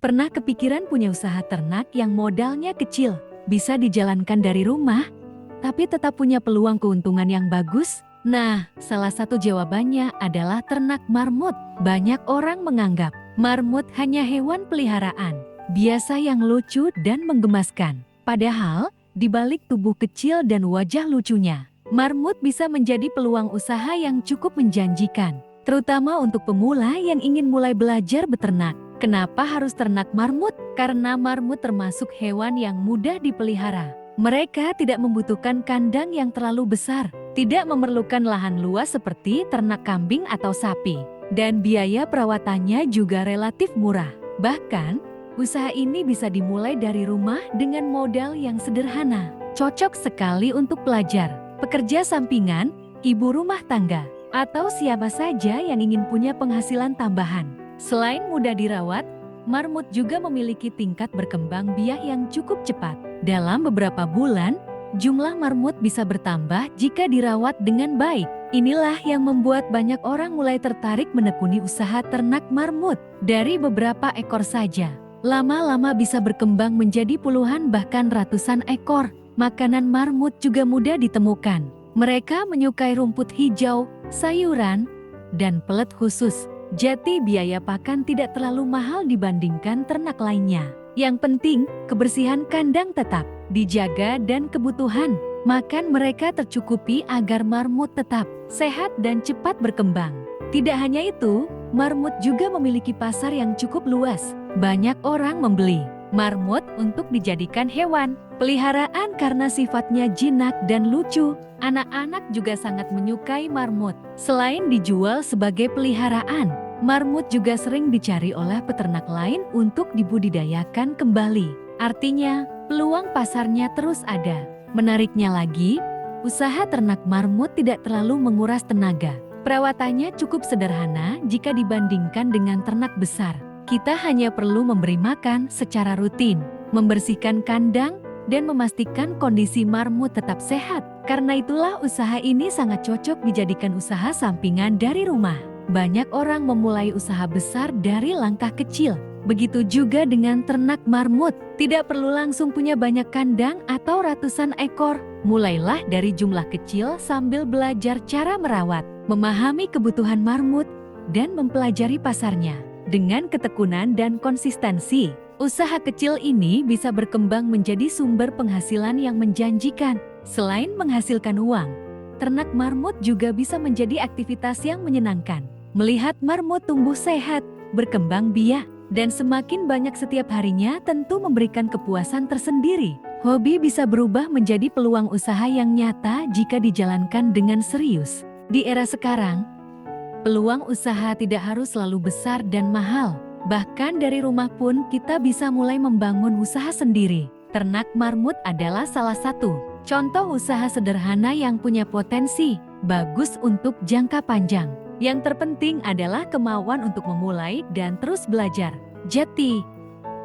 Pernah kepikiran punya usaha ternak yang modalnya kecil, bisa dijalankan dari rumah, tapi tetap punya peluang keuntungan yang bagus? Nah, salah satu jawabannya adalah ternak marmut. Banyak orang menganggap marmut hanya hewan peliharaan, biasa yang lucu dan menggemaskan. Padahal, di balik tubuh kecil dan wajah lucunya, marmut bisa menjadi peluang usaha yang cukup menjanjikan, terutama untuk pemula yang ingin mulai belajar beternak. Kenapa harus ternak marmut? Karena marmut termasuk hewan yang mudah dipelihara. Mereka tidak membutuhkan kandang yang terlalu besar, tidak memerlukan lahan luas seperti ternak kambing atau sapi, dan biaya perawatannya juga relatif murah. Bahkan, usaha ini bisa dimulai dari rumah dengan modal yang sederhana. Cocok sekali untuk pelajar, pekerja sampingan, ibu rumah tangga, atau siapa saja yang ingin punya penghasilan tambahan. Selain mudah dirawat, marmut juga memiliki tingkat berkembang biak yang cukup cepat. Dalam beberapa bulan, jumlah marmut bisa bertambah jika dirawat dengan baik. Inilah yang membuat banyak orang mulai tertarik menekuni usaha ternak marmut. Dari beberapa ekor saja, lama-lama bisa berkembang menjadi puluhan bahkan ratusan ekor. Makanan marmut juga mudah ditemukan. Mereka menyukai rumput hijau, sayuran, dan pelet khusus. Jadi biaya pakan tidak terlalu mahal dibandingkan ternak lainnya. Yang penting, kebersihan kandang tetap dijaga dan kebutuhan makan mereka tercukupi agar marmut tetap sehat dan cepat berkembang. Tidak hanya itu, marmut juga memiliki pasar yang cukup luas. Banyak orang membeli marmut untuk dijadikan hewan peliharaan karena sifatnya jinak dan lucu. Anak-anak juga sangat menyukai marmut. Selain dijual sebagai peliharaan, marmut juga sering dicari oleh peternak lain untuk dibudidayakan kembali. Artinya, peluang pasarnya terus ada. Menariknya lagi, usaha ternak marmut tidak terlalu menguras tenaga. Perawatannya cukup sederhana jika dibandingkan dengan ternak besar. Kita hanya perlu memberi makan secara rutin, membersihkan kandang, dan memastikan kondisi marmut tetap sehat. Karena itulah usaha ini sangat cocok dijadikan usaha sampingan dari rumah. Banyak orang memulai usaha besar dari langkah kecil. Begitu juga dengan ternak marmut. Tidak perlu langsung punya banyak kandang atau ratusan ekor. Mulailah dari jumlah kecil sambil belajar cara merawat, memahami kebutuhan marmut, dan mempelajari pasarnya. Dengan ketekunan dan konsistensi, usaha kecil ini bisa berkembang menjadi sumber penghasilan yang menjanjikan. Selain menghasilkan uang, ternak marmut juga bisa menjadi aktivitas yang menyenangkan. Melihat marmut tumbuh sehat, berkembang biak, dan semakin banyak setiap harinya tentu memberikan kepuasan tersendiri. Hobi bisa berubah menjadi peluang usaha yang nyata jika dijalankan dengan serius. Di era sekarang, peluang usaha tidak harus selalu besar dan mahal. Bahkan dari rumah pun kita bisa mulai membangun usaha sendiri. Ternak marmut adalah salah satu contoh usaha sederhana yang punya potensi bagus untuk jangka panjang. Yang terpenting adalah kemauan untuk memulai dan terus belajar. Jadi,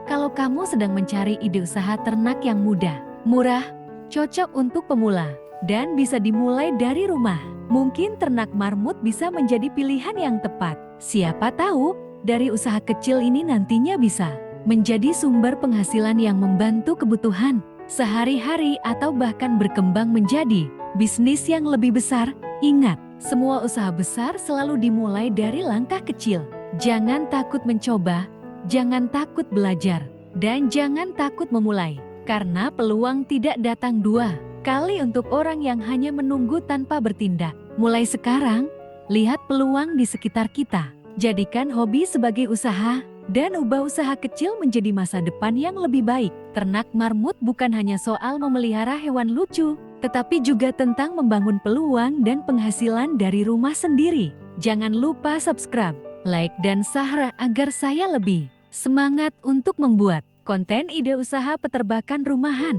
kalau kamu sedang mencari ide usaha ternak yang mudah, murah, cocok untuk pemula, dan bisa dimulai dari rumah, mungkin ternak marmut bisa menjadi pilihan yang tepat. Siapa tahu, dari usaha kecil ini nantinya bisa menjadi sumber penghasilan yang membantu kebutuhan sehari-hari atau bahkan berkembang menjadi bisnis yang lebih besar. Ingat, semua usaha besar selalu dimulai dari langkah kecil. Jangan takut mencoba, jangan takut belajar, dan jangan takut memulai. Karena peluang tidak datang dua kali untuk orang yang hanya menunggu tanpa bertindak. Mulai sekarang, lihat peluang di sekitar kita. Jadikan hobi sebagai usaha, dan ubah usaha kecil menjadi masa depan yang lebih baik. Ternak marmut bukan hanya soal memelihara hewan lucu, tetapi juga tentang membangun peluang dan penghasilan dari rumah sendiri. Jangan lupa subscribe, like, dan share agar saya lebih semangat untuk membuat konten ide usaha peternakan rumahan.